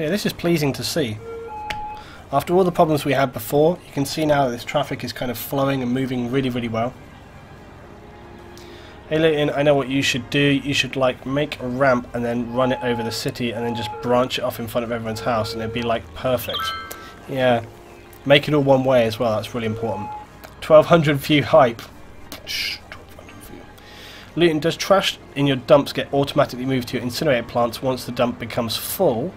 So yeah, this is pleasing to see. After all the problems we had before, you can see now that this traffic is kind of flowing and moving really, really well. Hey Leighton, I know what you should do. You should like make a ramp and then run it over the city and then just branch it off in front of everyone's house and it'd be like perfect. Yeah, make it all one way as well, that's really important. 1200 view hype. Shh, 1200 view. Leighton, does trash in your dumps get automatically moved to your incinerator plants once the dump becomes full?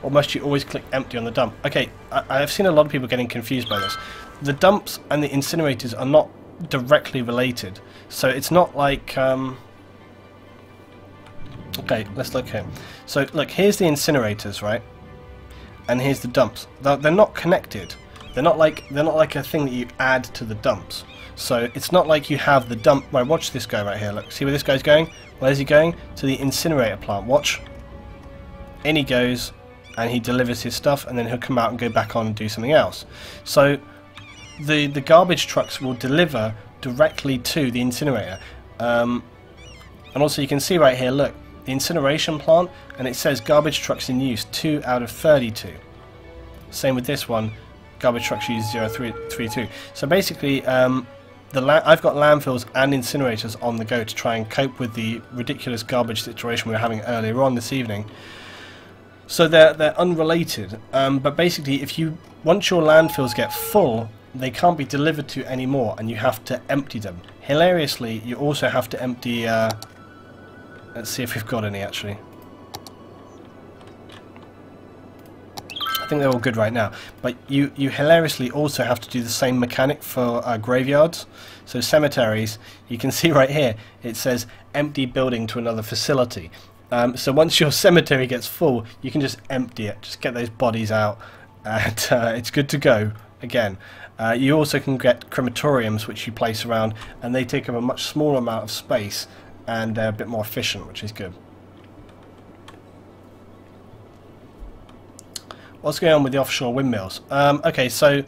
Or must you always click empty on the dump? Okay, I've seen a lot of people getting confused by this. The dumps and the incinerators are not directly related, so it's not like okay, let's look here. So look, here's the incinerators, right, and here's the dumps. They're not connected. They're not like a thing that you add to the dumps. So it's not like you have the dump. Right, watch this guy right here. Look, see where this guy's going? Where's he going? To the incinerator plant. Watch. In he goes, and he delivers his stuff, and then he'll come out and go back on and do something else. So the garbage trucks will deliver directly to the incinerator. And also you can see right here, look, the incineration plant, and it says garbage trucks in use 2 out of 32. Same with this one, garbage trucks use 032. So basically I've got landfills and incinerators on the go to try and cope with the ridiculous garbage situation we were having earlier on this evening. So they're unrelated, but basically once your landfills get full, they can't be delivered to anymore and you have to empty them. Hilariously, you also have to empty, let's see if we've got any actually. I think they're all good right now, but you hilariously also have to do the same mechanic for graveyards. So cemeteries, you can see right here, it says empty building to another facility. So once your cemetery gets full, you can just empty it, just get those bodies out, and it's good to go again. You also can get crematoriums which you place around, and they take up a much smaller amount of space and they're a bit more efficient, which is good. What's going on with the offshore windmills? Okay, so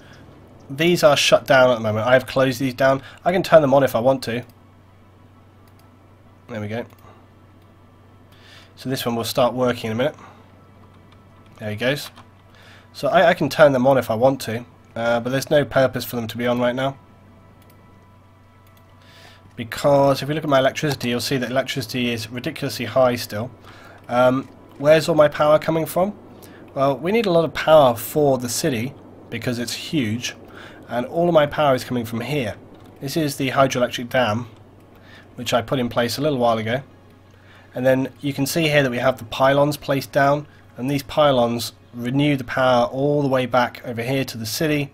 these are shut down at the moment. I have closed these down. I can turn them on if I want to. There we go. So this one will start working in a minute. There he goes. So I can turn them on if I want to, but there's no purpose for them to be on right now. Because if we look at my electricity, you'll see that electricity is ridiculously high still. Where's all my power coming from? Well, we need a lot of power for the city because it's huge, and all of my power is coming from here. This is the hydroelectric dam, which I put in place a little while ago. And then you can see here that we have the pylons placed down, and these pylons renew the power all the way back over here to the city,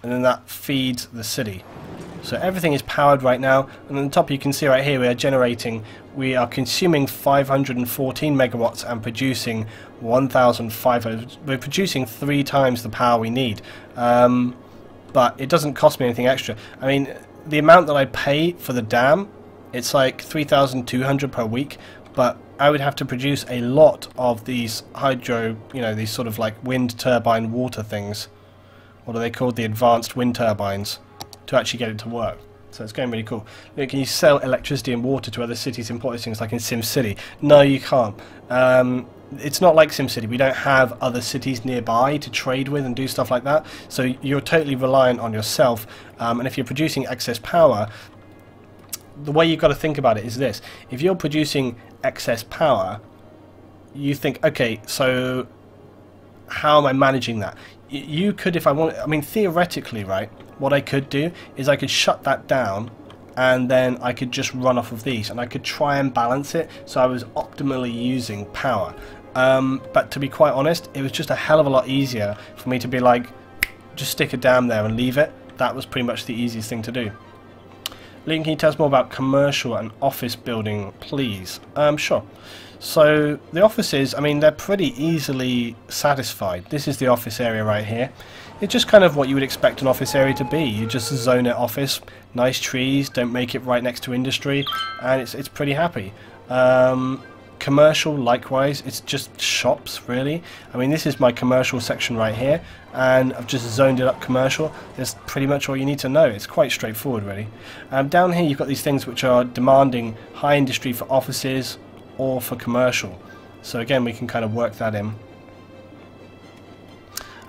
and then that feeds the city. So everything is powered right now, and on the top you can see right here we are consuming 514 megawatts and producing 1,500. We're producing 3 times the power we need, but it doesn't cost me anything extra. I mean, the amount that I pay for the dam, it's like 3,200 per week, but I would have to produce a lot of these hydro, these sort of like wind turbine water things. What are they called? The advanced wind turbines, to actually get it to work. So it's going really cool. Look, can you sell electricity and water to other cities in important things like in SimCity? No, you can't. It's not like SimCity. We don't have other cities nearby to trade with and do stuff like that. So you're totally reliant on yourself. And if you're producing excess power, the way you've got to think about it is this. If you're producing excess power, you think, okay, so how am I managing that? You could, if I want, I mean, theoretically, right, what I could do is I could shut that down and then I could just run off of these and I could try and balance it so I was optimally using power. But to be quite honest, it was just a hell of a lot easier for me to be like, just stick a dam there and leave it. That was pretty much the easiest thing to do. Liam, can you tell us more about commercial and office building, please? Sure. So the offices, I mean, they're pretty easily satisfied. This is the office area right here. It's just kind of what you would expect an office area to be. You just zone it office, nice trees, don't make it right next to industry, and it's pretty happy. Commercial, likewise, it's just shops, really. I mean, this is my commercial section right here, and I've just zoned it up commercial. That's pretty much all you need to know. It's quite straightforward, really. Down here, you've got these things which are demanding high industry for offices or for commercial. So again, we can kind of work that in.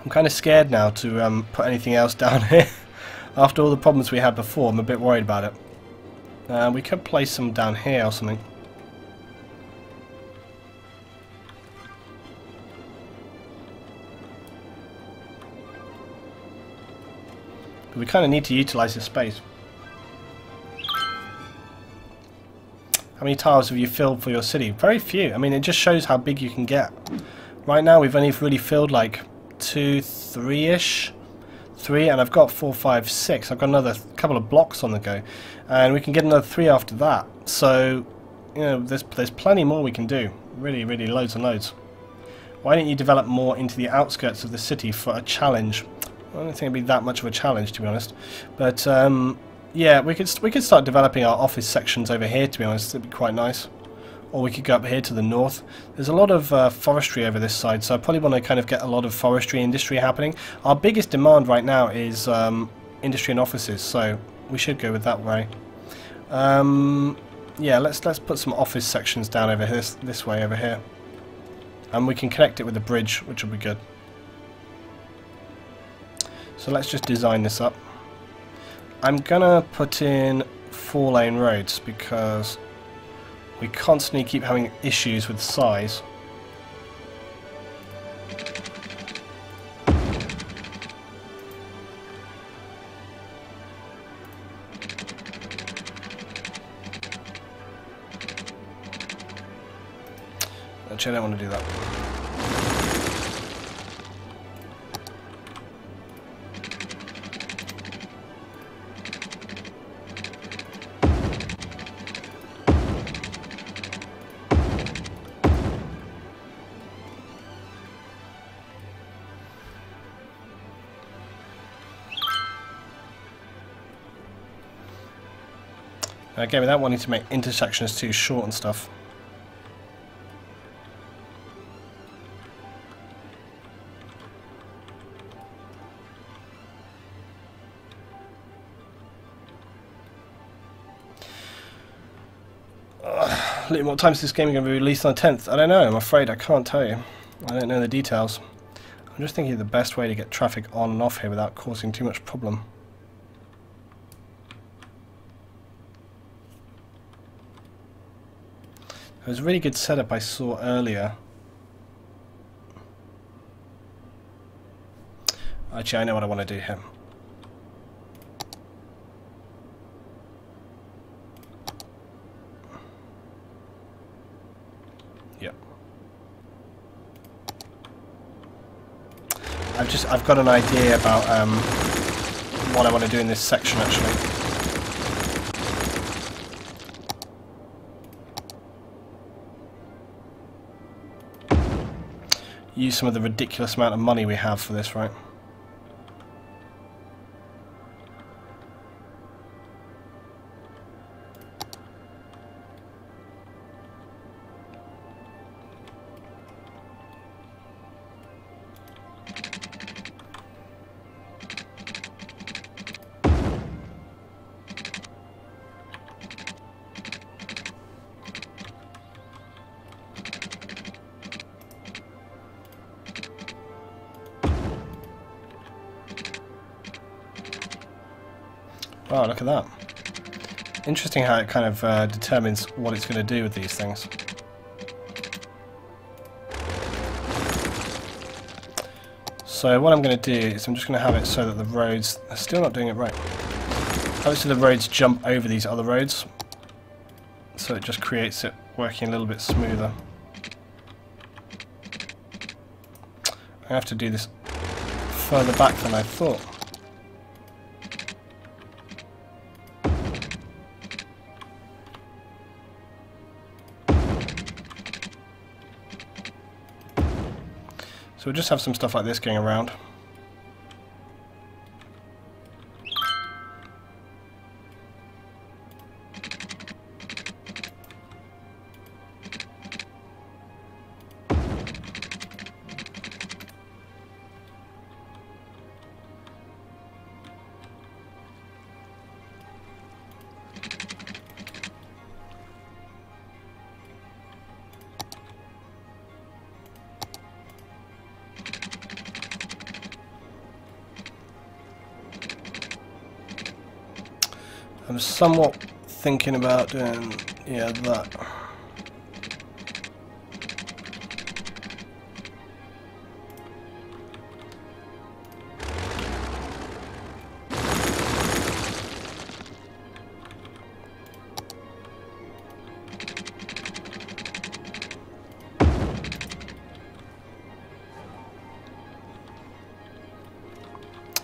I'm kind of scared now to put anything else down here. After all the problems we had before, I'm a bit worried about it. We could place some down here or something. But we kind of need to utilize this space. How many tiles have you filled for your city? Very few. I mean, it just shows how big you can get. Right now, we've only really filled like 2, 3-ish. 3, and I've got 4, 5, 6. I've got another couple of blocks on the go. And we can get another 3 after that. So, you know, there's plenty more we can do. Really, really loads and loads. Why don't you develop more into the outskirts of the city for a challenge? I don't think it'd be that much of a challenge, to be honest. But, yeah, we could start developing our office sections over here, to be honest. It'd be quite nice. Or we could go up here to the north. There's a lot of forestry over this side, so I probably want to kind of get a lot of forestry industry happening. Our biggest demand right now is industry and offices, so we should go with that way. Yeah, let's put some office sections down over this way over here. And we can connect it with the bridge, which will be good. So let's just design this up. I'm gonna put in 4-lane roads because we constantly keep having issues with size. Actually, I don't want to do that. Again, without wanting to make intersections too short and stuff. What time is this game going to be released on the 10th? I don't know, I'm afraid I can't tell you. I don't know the details. I'm just thinking of the best way to get traffic on and off here without causing too much problem. It was a really good setup I saw earlier. Actually, I know what I want to do here. Yep. I've got an idea about what I want to do in this section actually. Use some of the ridiculous amount of money we have for this, right? Wow, look at that. Interesting how it kind of determines what it's going to do with these things. So what I'm going to do is I'm just going to have it so that the roads are still not doing it right. Have it so the roads jump over these other roads. So it just creates it working a little bit smoother. I have to do this further back than I thought. So we'll just have some stuff like this going around. I'm somewhat thinking about doing, yeah, that.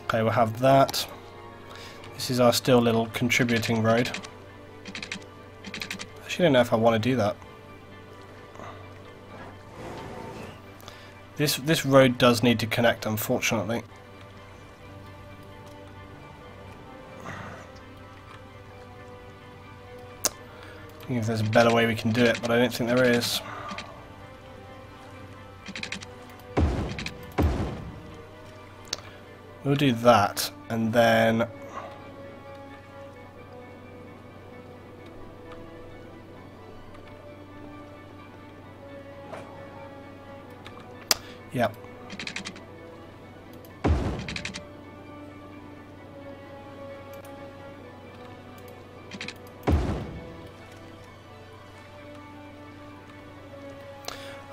Okay, we'll have that. This is our still little contributing road. Actually, I don't know if I want to do that. This road does need to connect, unfortunately. I think if there's a better way we can do it, but I don't think there is. We'll do that, and then yep.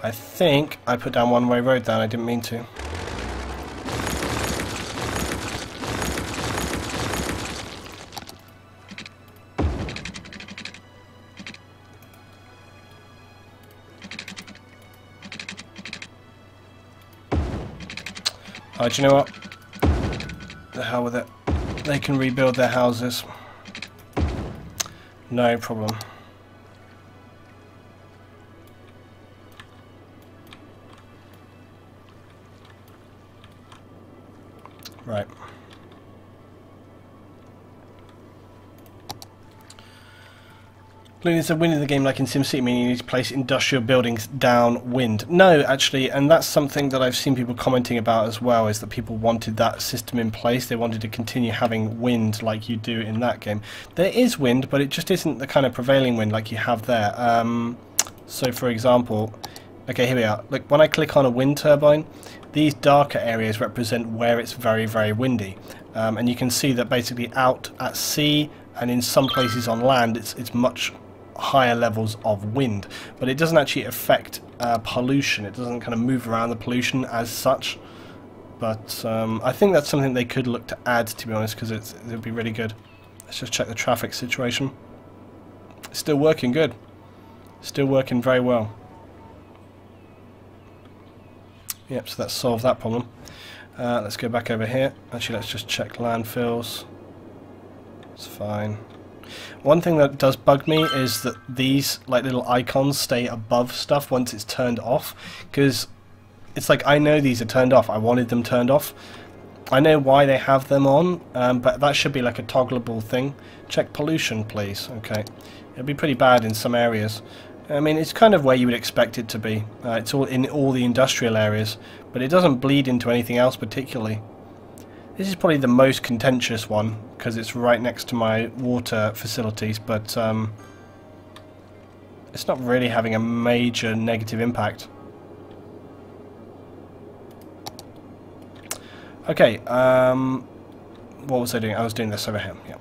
I think I put down one-way road there, and I didn't mean to. Oh, do you know what? The hell with it. They can rebuild their houses. No problem. Right. Looney said, winning the game like in SimCity, meaning you need to place industrial buildings downwind. No, actually, and that's something that I've seen people commenting about as well, is that people wanted that system in place. They wanted to continue having wind like you do in that game. There is wind, but it just isn't the kind of prevailing wind like you have there. So, for example, okay, here we are. Look, when I click on a wind turbine, these darker areas represent where it's very, very windy. And you can see that basically out at sea and in some places on land, it's much higher levels of wind, but it doesn't actually affect pollution. It doesn't kind of move around the pollution as such, but I think that's something they could look to add, to be honest, because it would be really good. Let's just check the traffic situation. It's still working good, still working very well. Yep, so that's solved that problem. Let's go back over here. Actually, let's just check landfills. It's fine. One thing that does bug me is that these like little icons stay above stuff once it's turned off, because it's like, I know these are turned off, I wanted them turned off. I know why they have them on, but that should be like a toggleable thing. Check pollution, please. Okay, it'll be pretty bad in some areas. I mean, it's kind of where you would expect it to be. It's all in all the industrial areas, but it doesn't bleed into anything else particularly. This is probably the most contentious one because it's right next to my water facilities, but it's not really having a major negative impact. Okay, what was I doing? I was doing this over here, yeah.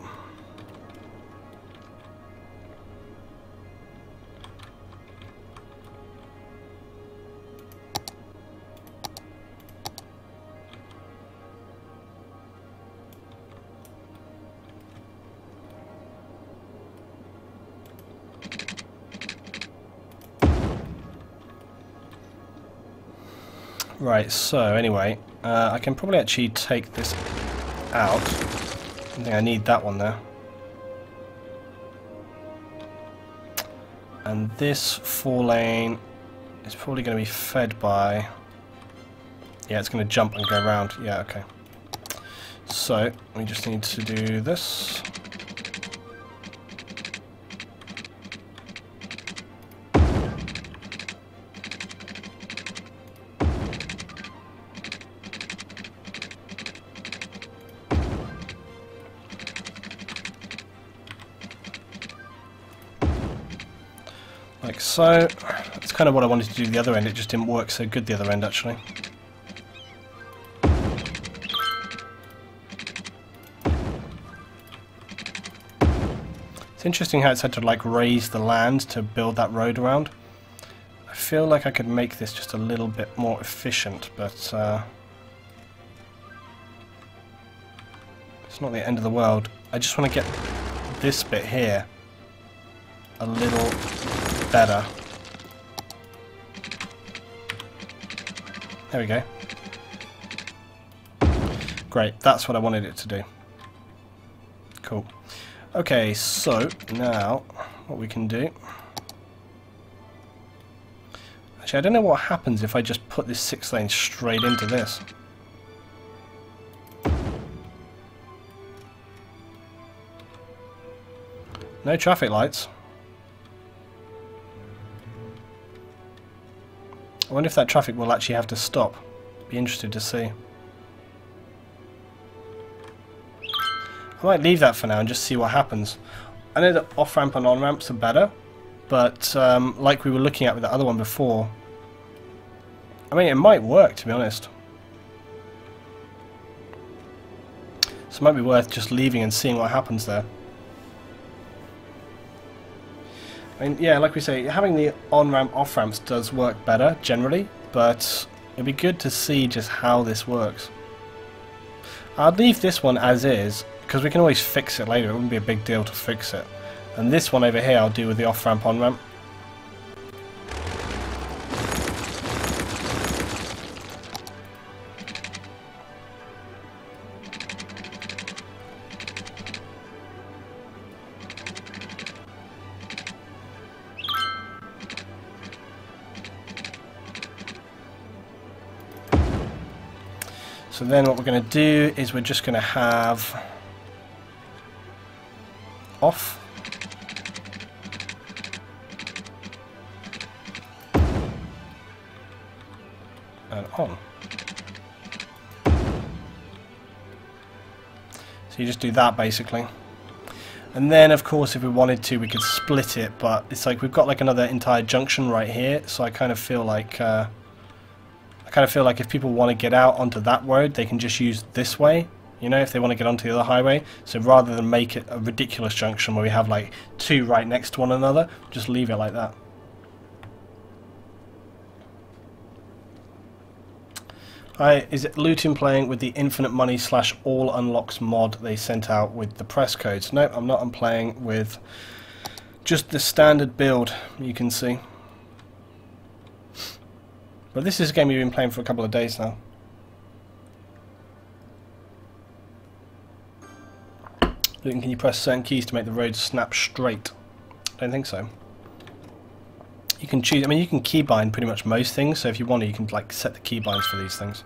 Right, so anyway, I can probably actually take this out. I think I need that one there. And this 4-lane is probably going to be fed by... Yeah, it's going to jump and go around. Yeah, okay. So, we just need to do this. Like so. That's kind of what I wanted to do the other end, it just didn't work so good the other end actually. It's interesting how it's had to like raise the land to build that road around. I feel like I could make this just a little bit more efficient, but it's not the end of the world. I just want to get this bit here a little better. There we go. Great, that's what I wanted it to do. Cool. Okay, so now what we can do... Actually, I don't know what happens if I just put this 6 lane straight into this. No traffic lights. I wonder if that traffic will actually have to stop. Be interested to see. I might leave that for now and just see what happens. I know that off-ramp and on-ramps are better, but like we were looking at with the other one before, I mean, it might work, to be honest. So it might be worth just leaving and seeing what happens there. I mean, yeah, like we say, having the on-ramp, off-ramps does work better, generally, but it'd be good to see just how this works. I'd leave this one as is, because we can always fix it later. It wouldn't be a big deal to fix it. And this one over here I'll do with the off-ramp, on-ramp. So then what we're going to do is we're just going to have off. And on. So you just do that basically. And then of course if we wanted to we could split it, but it's like we've got like another entire junction right here, so I kind of feel like if people want to get out onto that road, they can just use this way, you know, if they want to get onto the other highway. So rather than make it a ridiculous junction where we have like two right next to one another, just leave it like that. Hi, is it Luton playing with the infinite money / all unlocks mod they sent out with the press codes? No, I'm not. I'm playing with just the standard build, you can see. But this is a game we've been playing for a couple of days now. Luton, can you press certain keys to make the road snap straight? I don't think so. You can choose, I mean you can keybind pretty much most things, so if you want to you can like set the keybinds for these things.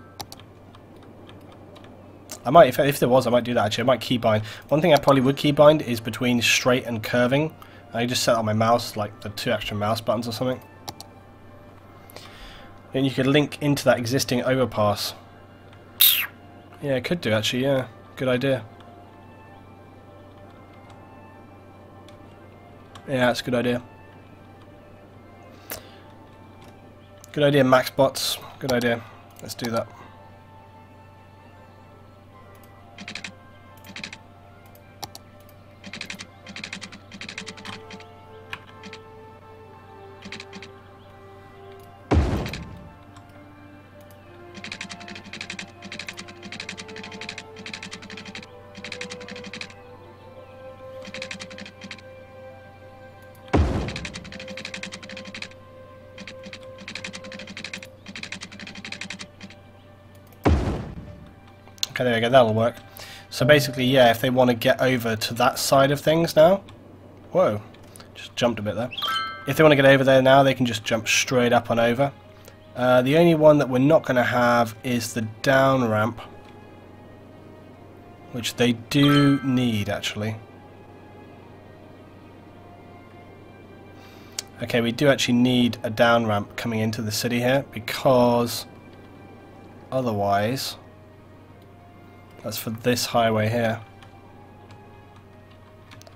I might, if there was, I might do that actually. I might keybind. One thing I probably would keybind is between straight and curving. I just set on my mouse like the 2 extra mouse buttons or something. Then you could link into that existing overpass. Yeah, it could do actually, yeah. Good idea. Yeah, that's a good idea. Good idea, MaxBots. Good idea. Let's do that. Okay, there we go, that'll work. So basically, yeah, if they want to get over to that side of things now... Whoa, just jumped a bit there. If they want to get over there now, they can just jump straight up and over. The only one that we're not going to have is the down ramp, which they do need, actually. Okay, we do actually need a down ramp coming into the city here, because otherwise... That's for this highway here.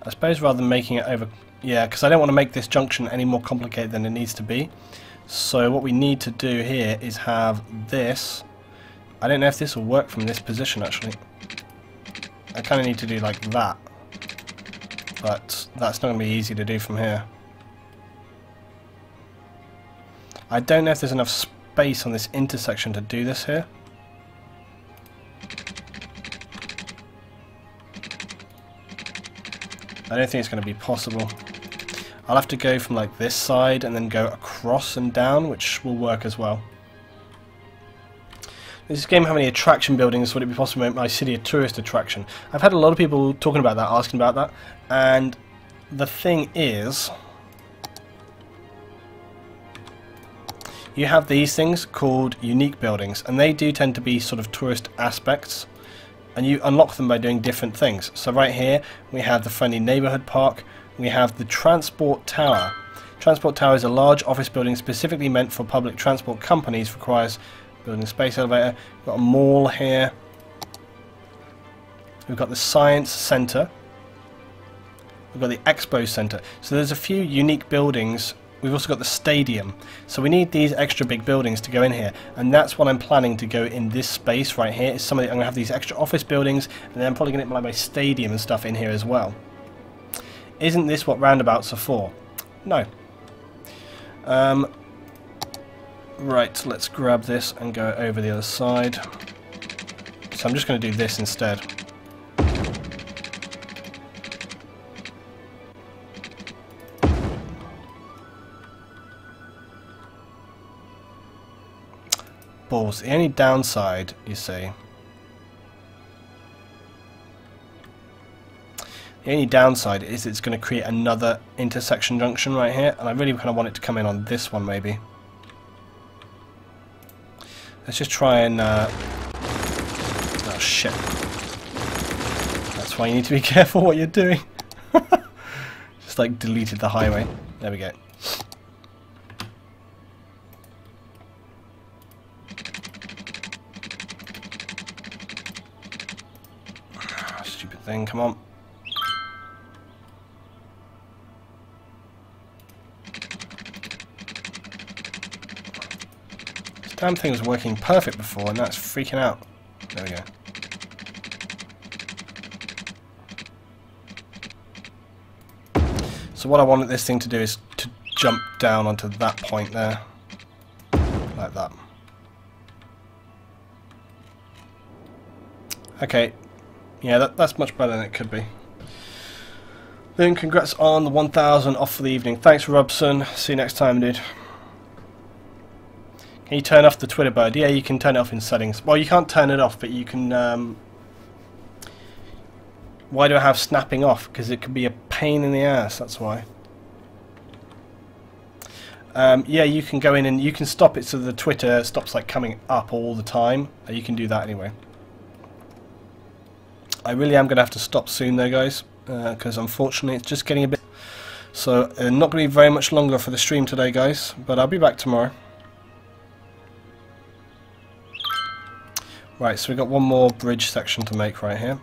I suppose rather than making it over... Yeah, because I don't want to make this junction any more complicated than it needs to be. So what we need to do here is have this... I don't know if this will work from this position, actually. I kind of need to do like that. but that's not going to be easy to do from here. I don't know if there's enough space on this intersection to do this here. I don't think it's going to be possible. I'll have to go from like this side and then go across and down, which will work as well. Does this game have any attraction buildings? Would it be possible to make my city a tourist attraction? I've had a lot of people talking about that, asking about that, and the thing is, you have these things called unique buildings, and they do tend to be sort of tourist aspects, and you unlock them by doing different things. So right here we have the friendly neighborhood park, we have the transport tower. Transport tower is a large office building specifically meant for public transport companies, requires building a space elevator. We've got a mall here. We've got the science centre. We've got the expo centre. So there's a few unique buildings. We've also got the stadium. So we need these extra big buildings to go in here, and that's what I'm planning to go in this space right here. Is I'm going to have these extra office buildings, and then I'm probably going to get my stadium and stuff in here as well. Isn't this what roundabouts are for? No. Right, let's grab this and go over the other side. So I'm just going to do this instead. Balls. The only downside, you see, the only downside is it's going to create another intersection junction right here, and I really kind of want it to come in on this one maybe. Let's just try and oh shit. That's why you need to be careful what you're doing. Just like deleted the highway. There we go. Stupid thing, come on. Damn thing was working perfect before, and that's freaking out. There we go. So what I wanted this thing to do is to jump down onto that point there. Like that. Okay. Yeah, that's much better than it could be. Then congrats on the 1,000 off for the evening. Thanks, Robson. See you next time, dude. Can you turn off the Twitter bird? Yeah, you can turn it off in settings. Well, you can't turn it off, but you can... Why do I have snapping off? Because it could be a pain in the ass, that's why. Yeah, you can go in and you can stop it so the Twitter stops like coming up all the time. You can do that anyway. I really am going to have to stop soon though, guys, because unfortunately it's just getting a bit... So, not going to be very much longer for the stream today, guys, but I'll be back tomorrow. Right, so we've got one more bridge section to make right here.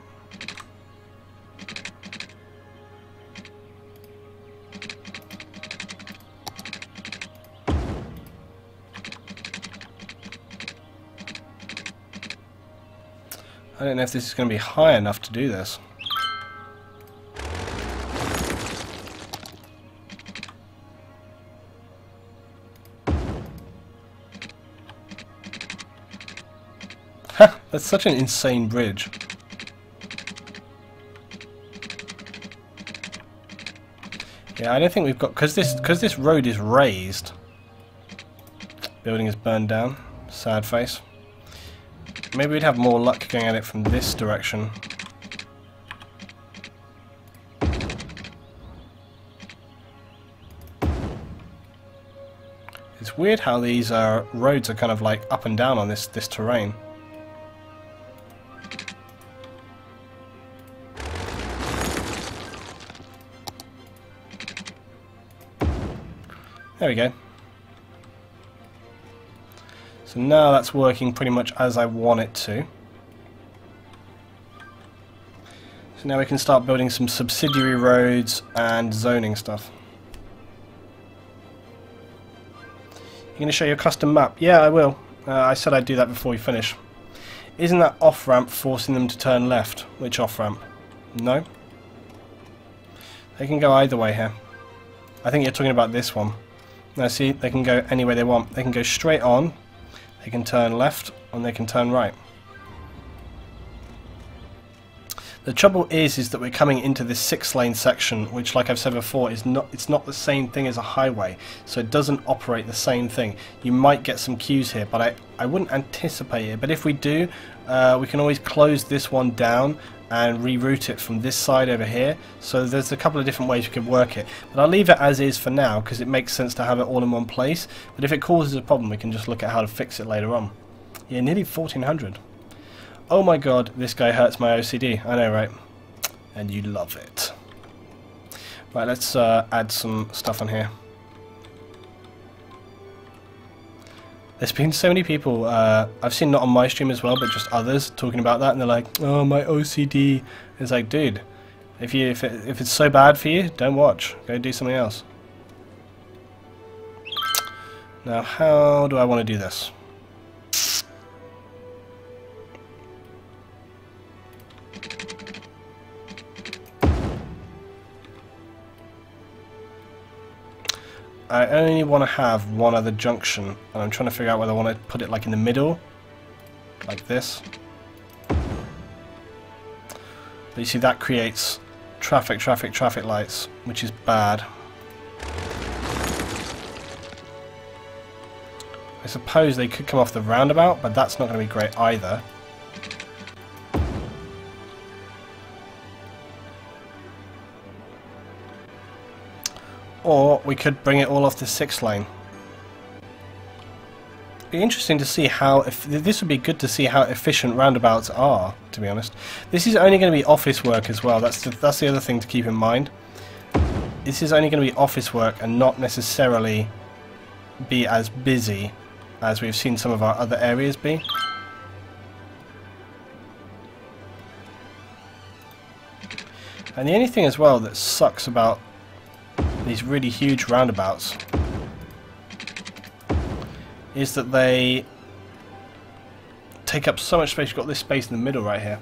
I don't know if this is going to be high enough to do this. That's such an insane bridge. Yeah, I don't think we've got, because this road is raised. Building is burned down. Sad face. Maybe we'd have more luck going at it from this direction. It's weird how these roads are kind of like up and down on this terrain. There we go. So now that's working pretty much as I want it to. So now we can start building some subsidiary roads and zoning stuff. You're going to show your custom map? Yeah, I will. I said I'd do that before we finish. Isn't that off-ramp forcing them to turn left? Which off-ramp? No? They can go either way here. I think you're talking about this one. Now see, they can go any way they want. They can go straight on, they can turn left, and they can turn right. The trouble is that we're coming into this 6-lane section, which, like I've said before, it's not the same thing as a highway, so it doesn't operate the same thing. You might get some queues here, but I wouldn't anticipate it. But if we do, we can always close this one down and reroute it from this side over here. So there's a couple of different ways we can work it. But I'll leave it as is for now, because it makes sense to have it all in one place. But if it causes a problem, we can just look at how to fix it later on. Yeah, nearly 1400. Oh my god, this guy hurts my OCD. I know, right? And you love it. Right, let's add some stuff on here. There's been so many people, I've seen not on my stream as well, but just others talking about that, and they're like, oh, my OCD. It's like, dude, if it's so bad for you, don't watch. Go do something else. Now, how do I want to do this? I only want to have one other junction, and I'm trying to figure out whether I want to put it like in the middle, like this. But you see, that creates traffic lights, which is bad. I suppose they could come off the roundabout, but that's not going to be great either. Or we could bring it all off the 6-lane. Be interesting to see how, this would be good to see how efficient roundabouts are, to be honest. This is only going to be office work as well, that's the other thing to keep in mind. This is only going to be office work and not necessarily be as busy as we've seen some of our other areas be. And the only thing as well that sucks about these really huge roundabouts is that they take up so much space. You've got this space in the middle right here.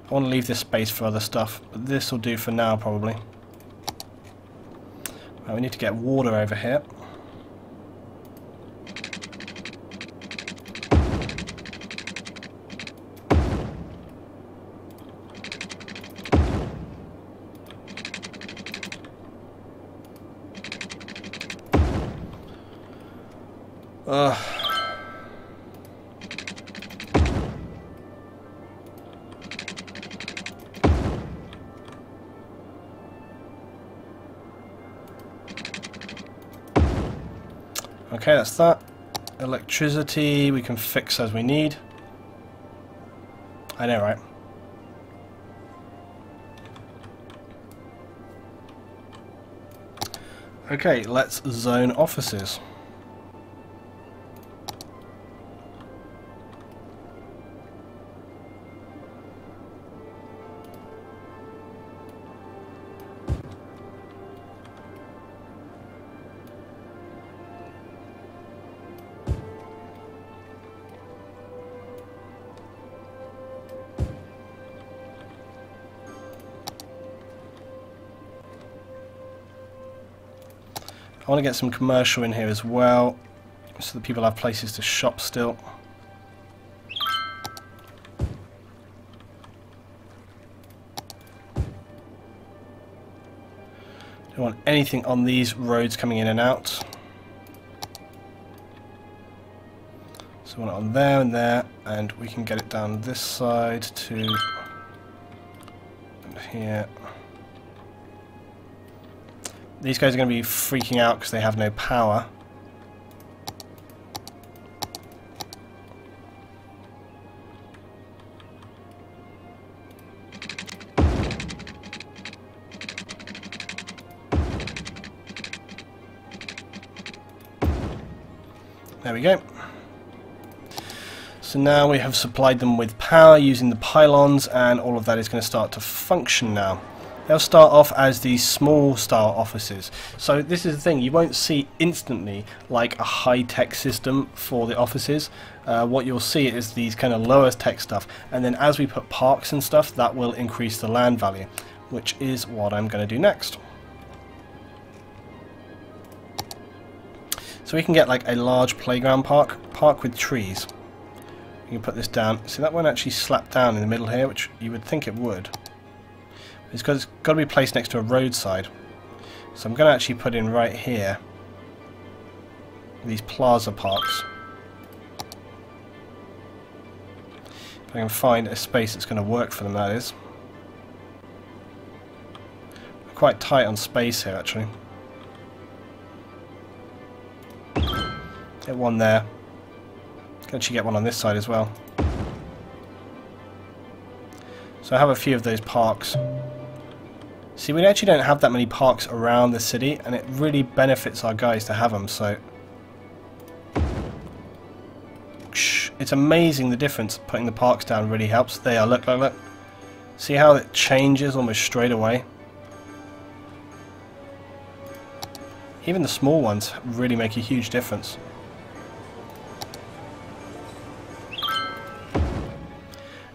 I want to leave this space for other stuff, but this will do for now probably. Right, we need to get water over here. Okay, that's that. Electricity we can fix as we need. I know, right? Okay, let's zone offices. I want to get some commercial in here as well, so that people have places to shop still. Don't want anything on these roads coming in and out. So I want it on there and there, and we can get it down this side to here. These guys are going to be freaking out because they have no power. There we go. So now we have supplied them with power using the pylons, and all of that is going to start to function now. They'll start off as these small style offices. So this is the thing, you won't see instantly like a high-tech system for the offices. What you'll see is these kind of lower tech stuff, and then as we put parks and stuff, that will increase the land value, which is what I'm going to do next. So we can get like a large playground park with trees. You can put this down. See, that won't actually slap down in the middle here, which you would think it would. It's got to be placed next to a roadside. So I'm going to actually put in right here these plaza parks. If I can find a space that's going to work for them, that is. We're quite tight on space here, actually. Get one there. Can actually get one on this side as well. So I have a few of those parks. See, we actually don't have that many parks around the city, and it really benefits our guys to have them, so... It's amazing the difference putting the parks down really helps. There, look, look, look. See how it changes almost straight away? Even the small ones really make a huge difference.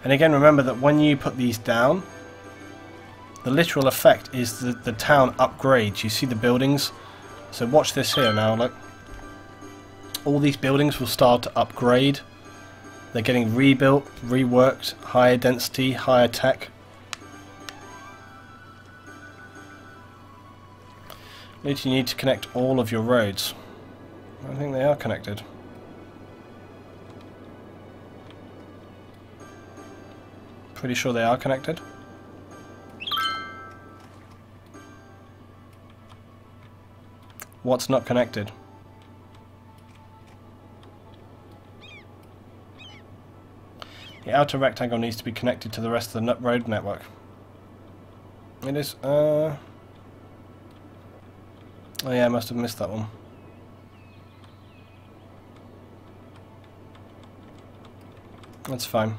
And again, remember that when you put these down, the literal effect is that the town upgrades. You see the buildings? So watch this here now, look. All these buildings will start to upgrade. They're getting rebuilt, reworked, higher density, higher tech. You need to connect all of your roads. I think they are connected. Pretty sure they are connected. What's not connected? The outer rectangle needs to be connected to the rest of the road network. It is, oh yeah, I must have missed that one. That's fine.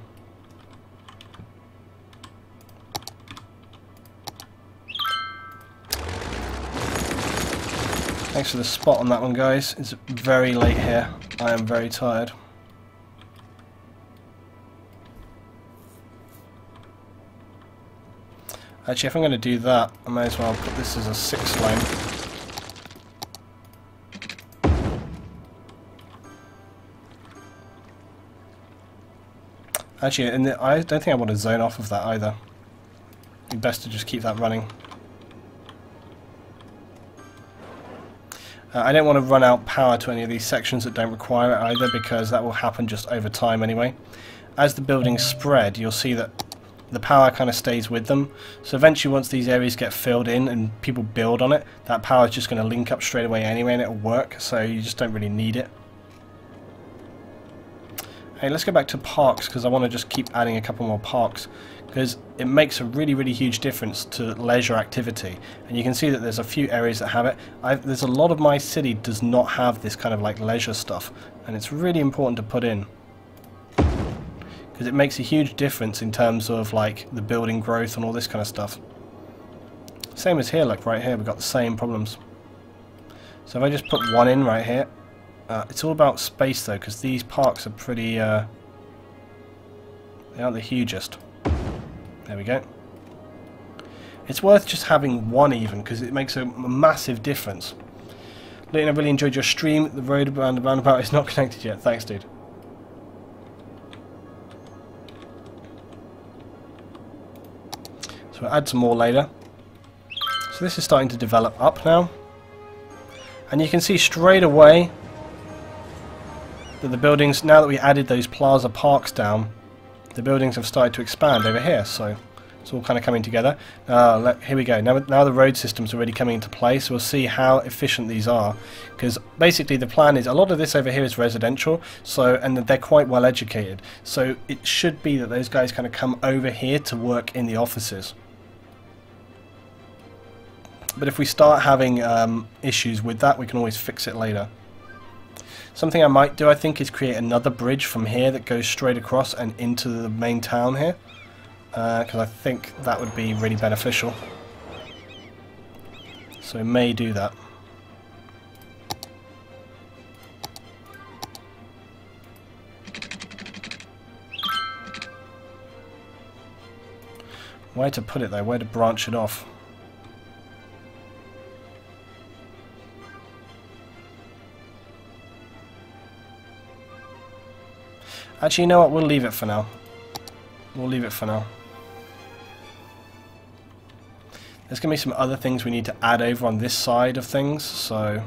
Thanks for the spot on that one, guys. It's very late here. I am very tired. Actually, if I'm going to do that, I may as well put this as a 6 lane. Actually, I don't think I want to zone off of that either. It'd be best to just keep that running. I don't want to run out power to any of these sections that don't require it either, because that will happen just over time anyway. As the buildings spread, you'll see that the power kind of stays with them. So eventually, once these areas get filled in and people build on it, that power is just going to link up straight away anyway and it'll work, so you just don't really need it. Hey, let's go back to parks, because I want to just keep adding a couple more parks, because it makes a really, really huge difference to leisure activity. And you can see that there's a few areas that have it. There's a lot of my city does not have this kind of like leisure stuff, and it's really important to put in, because it makes a huge difference in terms of like the building growth and all this kind of stuff. Same as here, like right here, we've got the same problems. So if I just put one in right here, it's all about space though, because these parks are pretty, they aren't the hugest. There we go. It's worth just having one even, because it makes a massive difference. Leighton, I really enjoyed your stream. The road around the roundabout is not connected yet. Thanks, dude. So we'll add some more later. So this is starting to develop up now. And you can see straight away that the buildings, now that we added those plaza parks down, the buildings have started to expand over here, so it's all kind of coming together. Here we go. Now the road system's already coming into play, so we'll see how efficient these are. Because basically the plan is, a lot of this over here is residential, and they're quite well educated. So it should be that those guys kind of come over here to work in the offices. But if we start having issues with that, we can always fix it later. Something I might do, I think, is create another bridge from here that goes straight across and into the main town here. Because I think that would be really beneficial. So we may do that. Where to put it though? Where to branch it off? Actually, you know what? We'll leave it for now. We'll leave it for now. There's going to be some other things we need to add over on this side of things, so...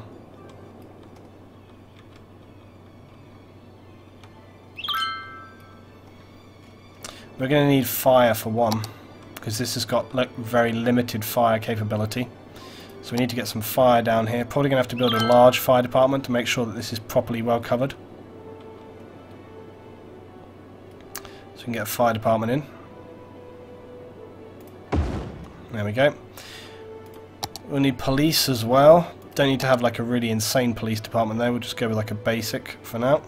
We're going to need fire for one, because this has got like very limited fire capability. So we need to get some fire down here. Probably going to have to build a large fire department to make sure that this is properly well covered. So we can get a fire department in. There we go. We'll need police as well. Don't need to have like a really insane police department there. We'll just go with like a basic for now.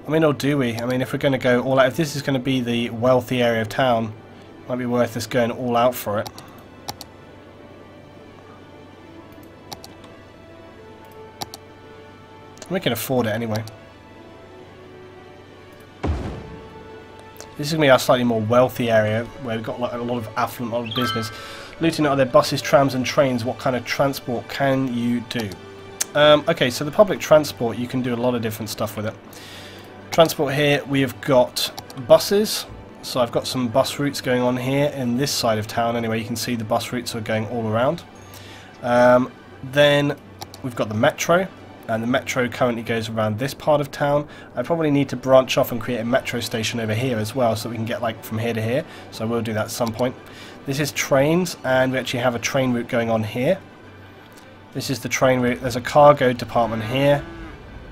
I mean, or do we? I mean, if we're going to go all out, if this is going to be the wealthy area of town, it might be worth us going all out for it. We can afford it anyway. This is going to be our slightly more wealthy area, where we've got like a lot of affluent, a lot of business. Looting at other buses, trams and trains, what kind of transport can you do? Okay, so the public transport, you can do a lot of different stuff with it. Transport here, we have got buses. So I've got some bus routes going on here in this side of town. Anyway, you can see the bus routes are going all around. Then we've got the metro. And the metro currently goes around this part of town. I probably need to branch off and create a metro station over here as well, so we can get like from here to here. So I will do that at some point. This is trains, and we actually have a train route going on here. This is the train route. There's a cargo department here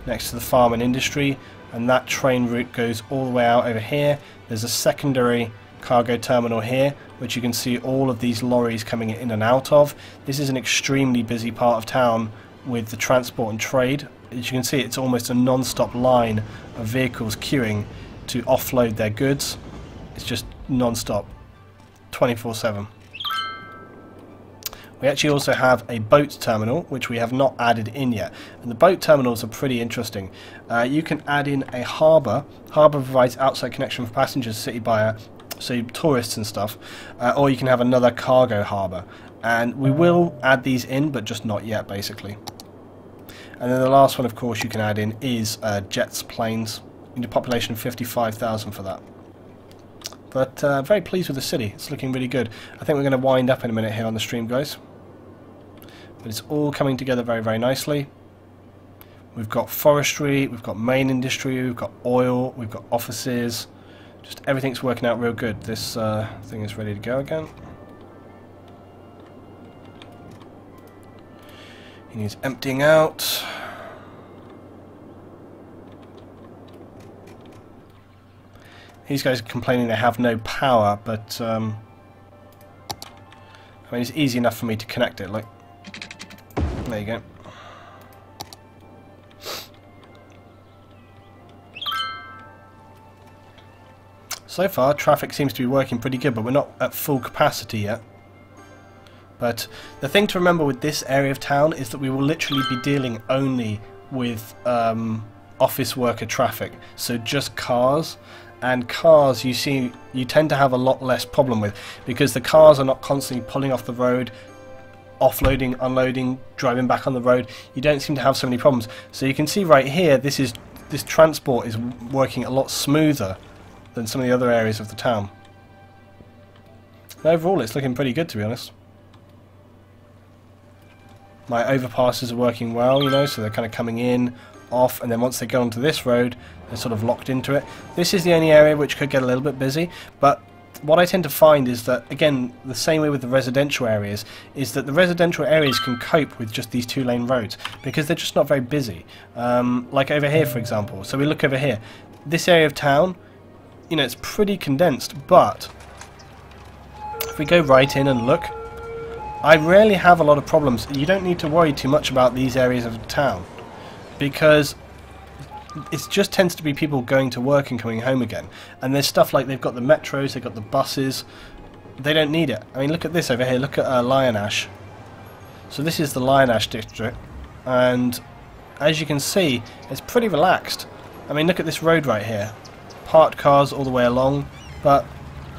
next to the farm and industry, and that train route goes all the way out over here. There's a secondary cargo terminal here, which you can see all of these lorries coming in and out of. This is an extremely busy part of town with the transport and trade. As you can see, it's almost a non-stop line of vehicles queuing to offload their goods. It's just non-stop, 24/7. We actually also have a boat terminal, which we have not added in yet. And the boat terminals are pretty interesting. You can add in a harbour. Harbour provides outside connection for passengers, city buyer, so tourists and stuff. Or you can have another cargo harbour. And we will add these in, but just not yet, basically. And then the last one, of course, you can add in is jets, planes. You need a population of 55,000 for that. But very pleased with the city. It's looking really good. I think we're going to wind up in a minute here on the stream, guys. But it's all coming together very, very nicely. We've got forestry, we've got main industry, we've got oil, we've got offices. Just everything's working out real good. This thing is ready to go again. He needs emptying out. These guys are complaining they have no power, but I mean, it's easy enough for me to connect it. Like, there you go. So far, traffic seems to be working pretty good, but we're not at full capacity yet. But the thing to remember with this area of town is that we will literally be dealing only with office worker traffic, so just cars. And cars, you tend to have a lot less problem with, because the cars are not constantly pulling off the road, offloading, unloading, driving back on the road. You don't seem to have so many problems. So you can see right here, this transport is working a lot smoother than some of the other areas of the town. And overall, it's looking pretty good, to be honest. My overpasses are working well, you know, so they're kind of coming in, off, and then once they go onto this road, they're sort of locked into it. This is the only area which could get a little bit busy, but what I tend to find is that, again, the same way with the residential areas, is that the residential areas can cope with just these two-lane roads, because they're just not very busy. Like over here, for example. So we look over here. This area of town, you know, it's pretty condensed, but if we go right in and look, I rarely have a lot of problems. You don't need to worry too much about these areas of town, because it just tends to be people going to work and coming home again. And there's stuff like they've got the metros, they've got the buses. They don't need it. I mean, look at this over here. Look at Lion Ash. So this is the Lion Ash district, and as you can see, it's pretty relaxed. I mean, look at this road right here. Parked cars all the way along, but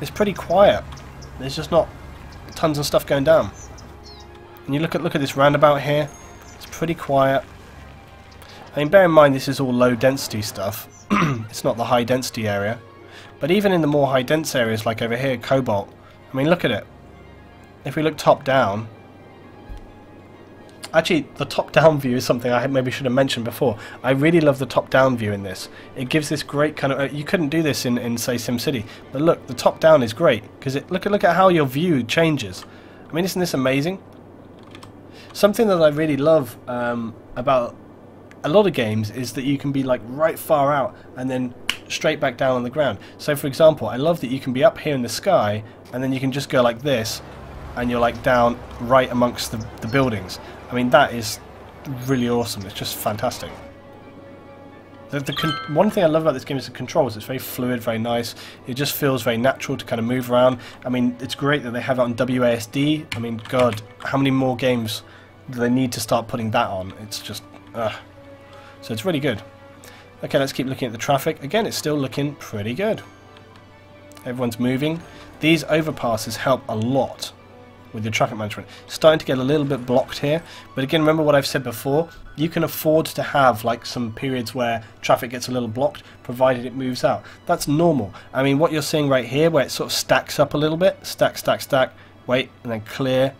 it's pretty quiet. There's just not tons of stuff going down. And you look at this roundabout here. It's pretty quiet. I mean, bear in mind this is all low density stuff. It's not the high density area. But even in the more high dense areas, like over here, Cobalt, I mean, look at it. If we look top down, actually the top down view is something I maybe should have mentioned before. I really love the top down view in this. It gives this great kind of, you couldn't do this in say SimCity, but look, the top down is great because look at how your view changes. I mean, isn't this amazing? Something that I really love about a lot of games is that you can be like right far out and then straight back down on the ground. So for example, I love that you can be up here in the sky and then you can just go like this and you're like down right amongst the buildings. I mean, that is really awesome. It's just fantastic. One thing I love about this game is the controls. It's very fluid, very nice. It just feels very natural to kind of move around. I mean, it's great that they have it on WASD. I mean, God, how many more games do they need to start putting that on? It's just, so it's really good. Okay, let's keep looking at the traffic. Again, it's still looking pretty good. Everyone's moving. These overpasses help a lot with your traffic management. Starting to get a little bit blocked here, but again, remember what I've said before, you can afford to have like some periods where traffic gets a little blocked, provided it moves out. That's normal. I mean, what you're seeing right here, where it sort of stacks up a little bit, stack, stack, stack, wait, and then clear,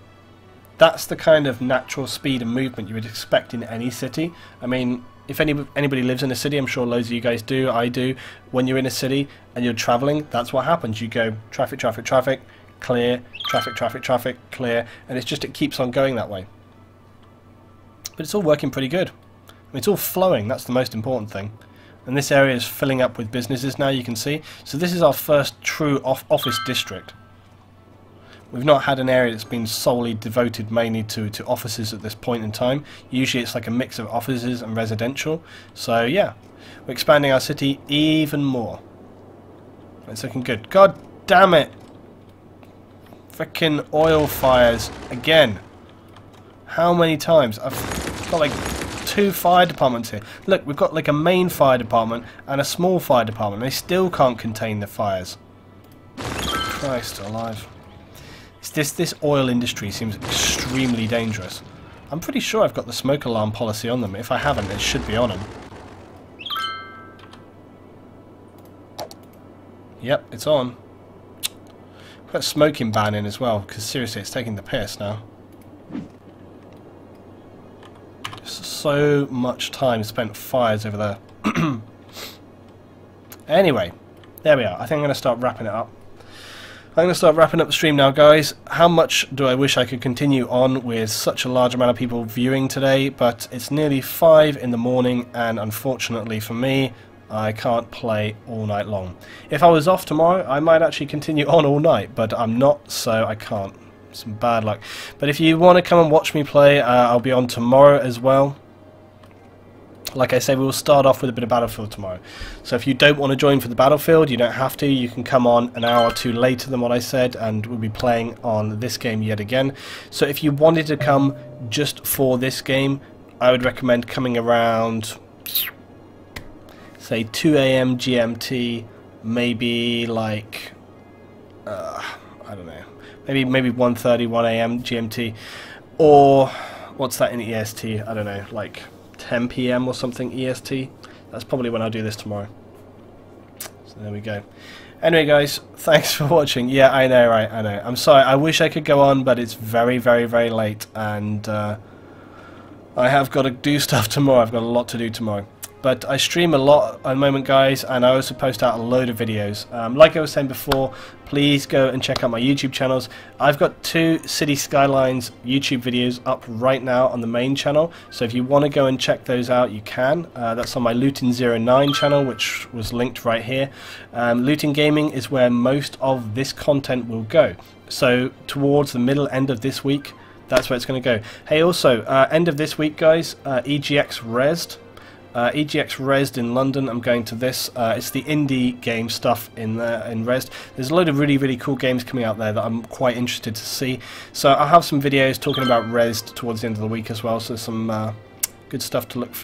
that's the kind of natural speed and movement you would expect in any city. I mean, if anybody lives in a city, I'm sure loads of you guys do, I do, when you're in a city and you're travelling, that's what happens. You go traffic, traffic, traffic, clear, traffic, traffic, traffic, clear, and it's just, it keeps on going that way. But it's all working pretty good. I mean, it's all flowing, that's the most important thing. And this area is filling up with businesses now, you can see. So this is our first true office district. We've not had an area that's been solely devoted mainly to offices at this point in time. Usually it's like a mix of offices and residential. So yeah, we're expanding our city even more. It's looking good. God damn it! Frickin' oil fires again. How many times? I've got like 2 fire departments here. Look, we've got like a main fire department and a small fire department. They still can't contain the fires. Christ alive. This oil industry seems extremely dangerous. I'm pretty sure I've got the smoke alarm policy on them. If I haven't, it should be on them. Yep, it's on. Put a smoking ban in as well, because seriously, it's taking the piss now. So much time spent fires over there. Anyway, there we are. I think I'm going to start wrapping it up. I'm going to start wrapping up the stream now, guys. How much do I wish I could continue on with such a large amount of people viewing today, but it's nearly 5 in the morning, and unfortunately for me, I can't play all night long. If I was off tomorrow, I might actually continue on all night, but I'm not, so I can't. Some bad luck. But if you want to come and watch me play, I'll be on tomorrow as well. Like I say, we will start off with a bit of Battlefield tomorrow. So if you don't want to join for the Battlefield, you don't have to. You can come on an hour or 2 later than what I said, and we'll be playing on this game yet again. So if you wanted to come just for this game, I would recommend coming around, say, 2 AM GMT, maybe like, I don't know, maybe 1:30, 1 AM GMT, or what's that in EST? I don't know, like 10 PM or something EST. That's probably when I'll do this tomorrow. So there we go. Anyway, guys, thanks for watching. Yeah, I know, right? I know. I'm sorry. I wish I could go on, but it's very, very, very late, and I have got to do stuff tomorrow. I've got a lot to do tomorrow. But I stream a lot at the moment, guys, and I also post out a load of videos. Like I was saying before, please go and check out my YouTube channels. I've got 2 City Skylines YouTube videos up right now on the main channel, so if you want to go and check those out, you can. That's on my Looting09 channel, which was linked right here. Looting Gaming is where most of this content will go. So towards the middle end of this week, that's where it's going to go. Hey, also, end of this week, guys, EGX Resd. EGX Resd in London. I'm going to this. It's the indie game stuff in Resd. There's a load of really, really cool games coming out there that I'm quite interested to see. So I'll have some videos talking about Resd towards the end of the week as well. So some good stuff to look for.